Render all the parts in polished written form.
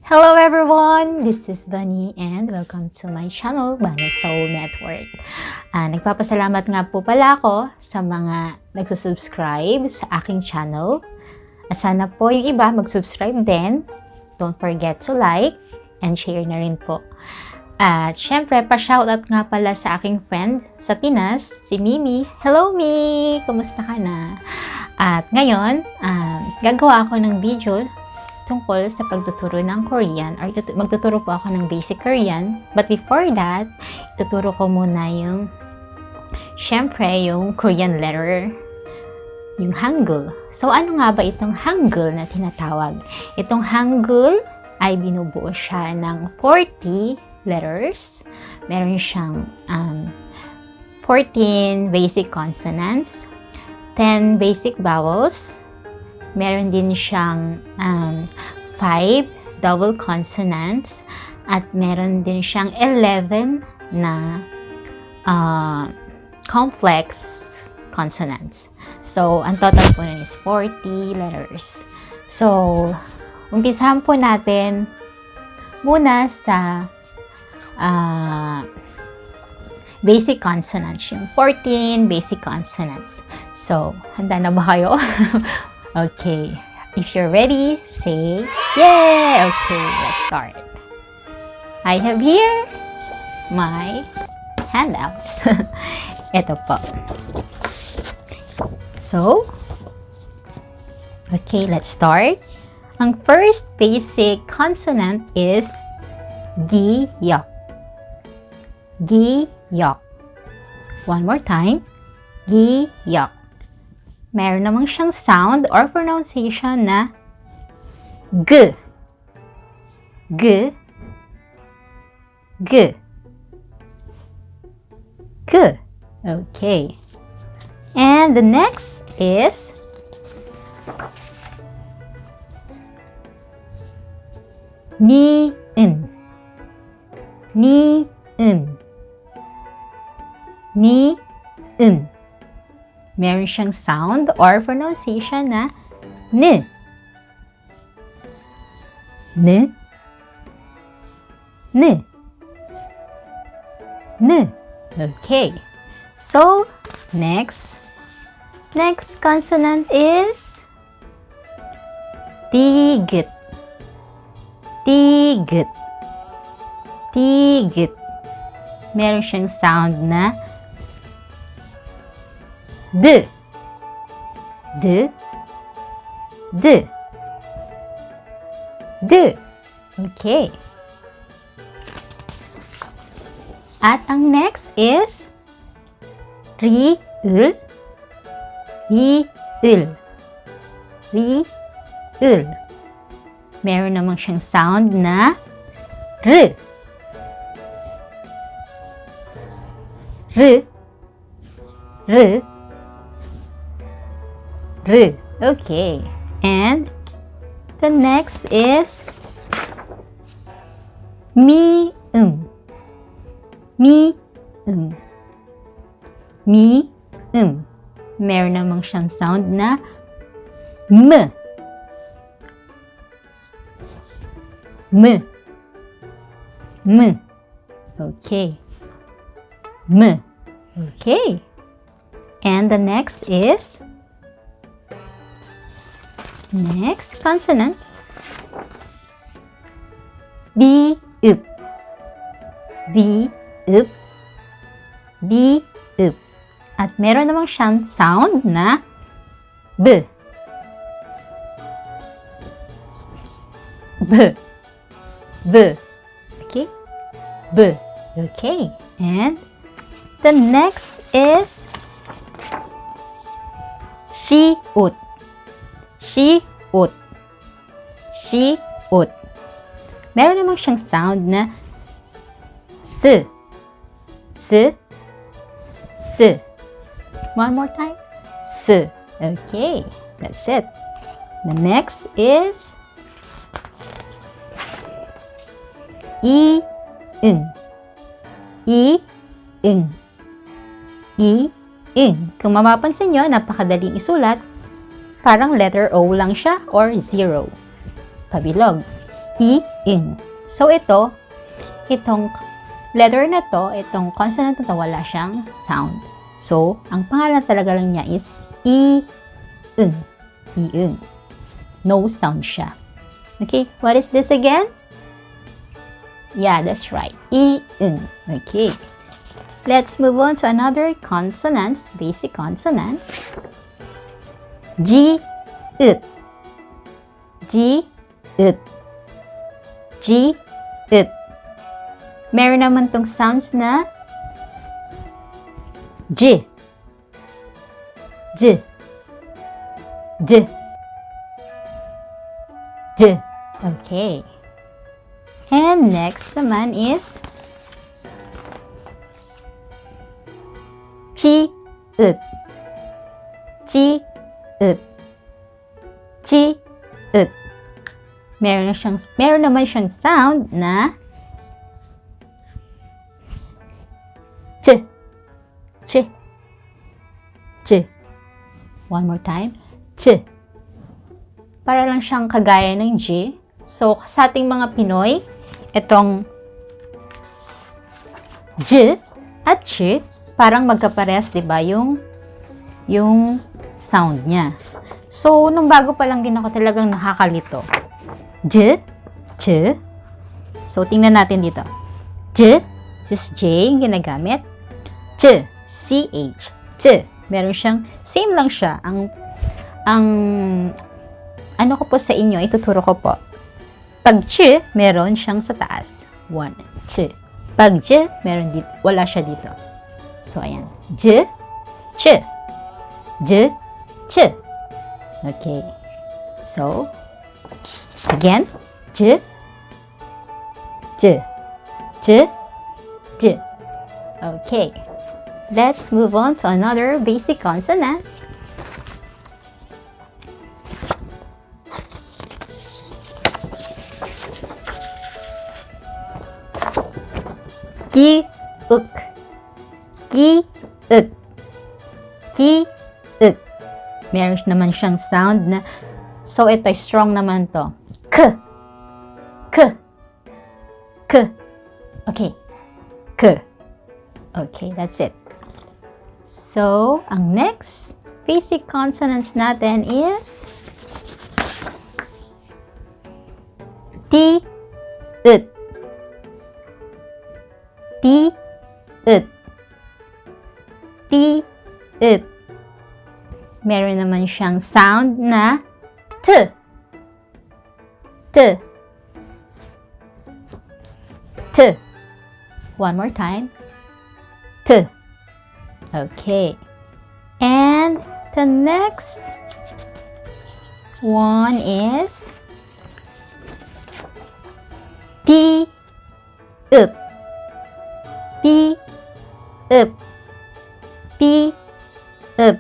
Hello everyone! This is Vanie and welcome to my channel, Vanie Soul Network. Nagpapasalamat nga po pala ako sa mga nagsusubscribe sa aking channel. At sana po yung iba mag-subscribe din. Don't forget to like and share na rin po. At syempre, pa-shoutout nga pala sa aking friend sa Pinas, si Mimi. Hello Mi! Kumusta ka na? At ngayon, gagawa ako ng video tungkol sa pagtuturo ng Korean or magtuturo po ako ng basic Korean. But before that, ituturo ko muna yung Korean letter, yung Hangul. So ano nga ba itong Hangul na tinatawag? Itong Hangul ay binubuo siya ng 40 letters. Meron siyang 14 basic consonants, 10 basic vowels. Meron din siyang 5 double consonants at meron din siyang 11 na complex consonants. So, ang total po nun is 40 letters. So, umpisahan po natin muna sa basic consonants, yung 14 basic consonants. So, handa na ba kayo? Okay, if you're ready, say yeah! Okay, let's start. I have here my handouts. Ito po. So, okay, let's start. Ang first basic consonant is gi-yok. Gi-yok. One more time. Gi-yok. Meron namang siyang sound or pronunciation na g. G. G. G. Okay. And the next is ni-in. Ni-in. Ni-in. Meron siyang sound or pronunciation na n. N. N. N. Okay. So, next consonant is tigit. Tigit. Tigit. Meron siyang sound na d. D. D. D. Okay. At ang next is ri-ul. Ri-ul. Ri-ul. Meron namang siyang sound na r. R. R. R. Okay. And the next is mi-um. Mi-um. Mi-um. Meron namang siyang sound na m. M. M. Okay. M. Okay. And the next is next consonant bi-up. Bi-up. Bi-up. At meron namang siyang sound na b. B. B. Okay? B. Okay. And the next is si-ut. Si-ut. Si-ut. Meron namang siyang sound na s. S. S. One more time. S. Okay. That's it. The next is i-in. I-in. I-in. Kung mapapansin nyo, napakadaling isulat. Parang letter O lang siya or 0. Pabilog. i-ing. So, itong letter na to, itong consonant na to, wala siyang sound. So, ang pangalan talaga lang niya is i-ing. I-ing. No sound siya. Okay, what is this again? Yeah, that's right. I-ing. Okay. Let's move on to another consonants, basic consonants. G-ut. G-ut. G-ut. Meron naman tong sounds na J. J. J. J. Okay. And next naman is Chi-ut. Chi-ut. Chi-ut. Meron naman siyang sound na Ch. Ch. Ch. One more time. Ch. Para lang siyang kagaya ng G. So, sa ating mga Pinoy, itong J at Ch, parang magkaparehas, diba? Yung sound niya. So, nung bago pa lang din ako talagang nakakalito. J, Ch. So, tingnan natin dito. J, this is J yung ginagamit. Ch, C-H. Ch. Meron siyang, same lang siya. Ang ano ko po sa inyo, ituturo ko po. Pag Ch, meron siyang sa taas. 1, Ch. Pag J, meron dito, wala siya dito. So, ayan. J, Ch. J, Ch. Okay. So, again. J, J. J, J. Okay. Let's move on to another basic consonants. Ki-uk. Ki-uk. Ki-uk. Meron naman siyang sound na, so ito strong naman to. K. K. K. Okay. K. Okay, that's it. So, ang next basic consonants natin is T-ut. T-ut. T-ut. Meron naman siyang sound na T. T. T. One more time. T. Okay. And the next one is P-up. P-up. P-up.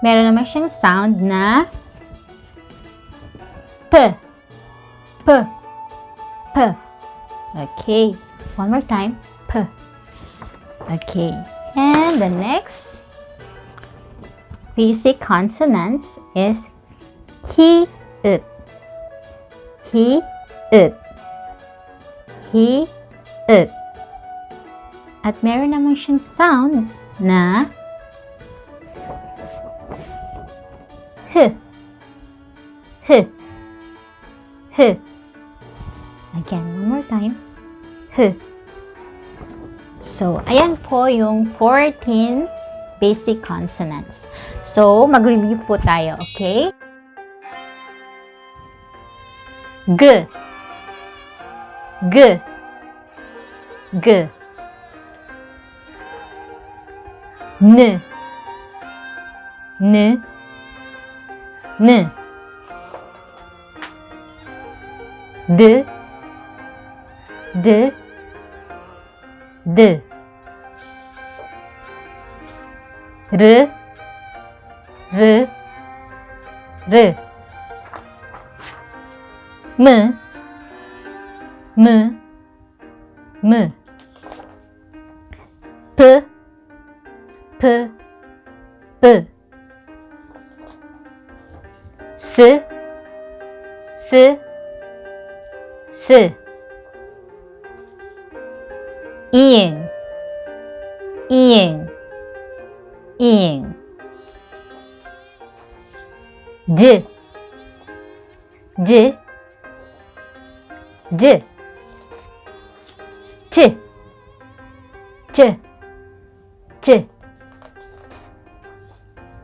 Meron naman siyang sound na P. P. P. Okay. One more time. P. Okay. And the next basic consonants is He-ut. He-ut. He-ut. At meron naman siyang sound na H. H. H. Again, one more time. H. So, ayan po yung 14 basic consonants. So, mag-review po tayo, okay? G. G. G. N. N. N. D. D. D. R. R. R. M. M. M. P. P. P. S. S. S. S, 이응, 이응, 이응. D, D, D, T, T, T,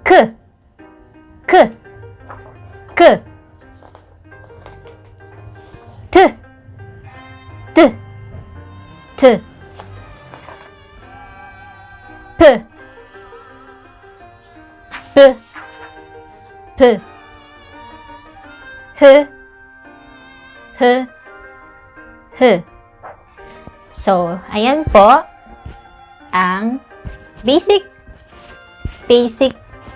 K, K, K, T, T, T, P, P, P, H, H, H. So, ayan po ang basic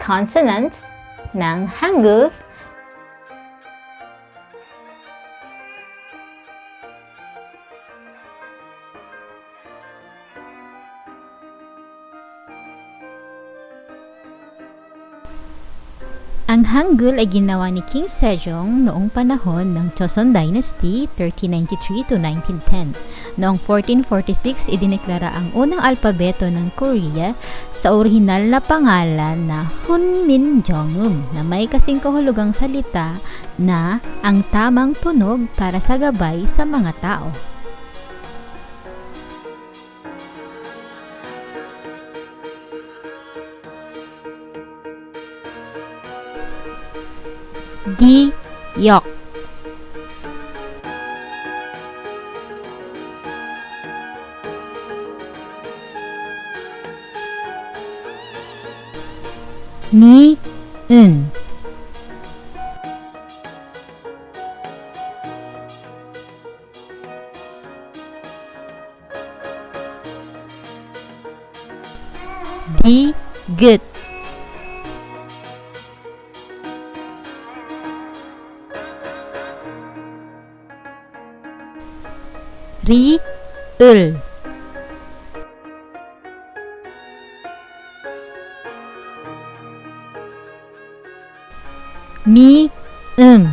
consonants ng Hangul. Ang Hangul ay ginawa ni King Sejong noong panahon ng Joseon Dynasty 1393 to 1910. Noong 1446, idineklara ang unang alpabeto ng Korea sa orihinal na pangalan na Hunmin Jeongum na may kasing kahulugang salita na ang tamang tunog para sa gabay sa mga tao. Giyok, 미은, 비긋, 리을, 미음,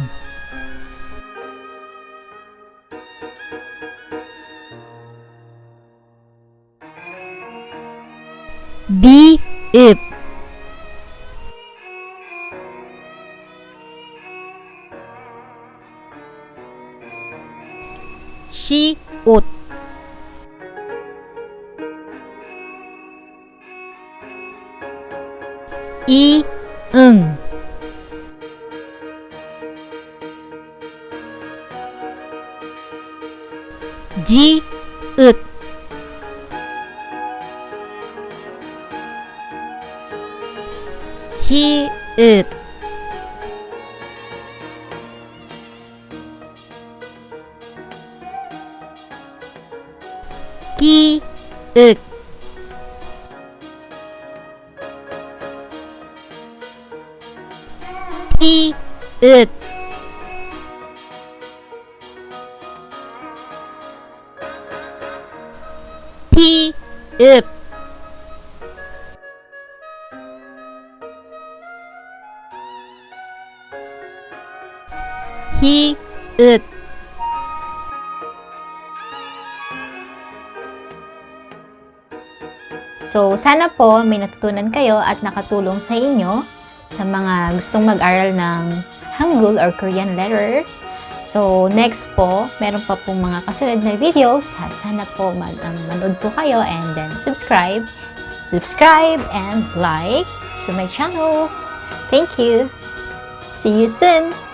비읍, 시옷, 이응, 지읒, 시읒, 끼윽, 피읍, 피읍, 히읗. So, sana po may natutunan kayo at nakatulong sa inyo sa mga gustong mag-aral ng Hangul or Korean letter. So, next po, meron pa pong mga kasunod na videos. Sana po manood po kayo and then subscribe and like to my channel. Thank you. See you soon.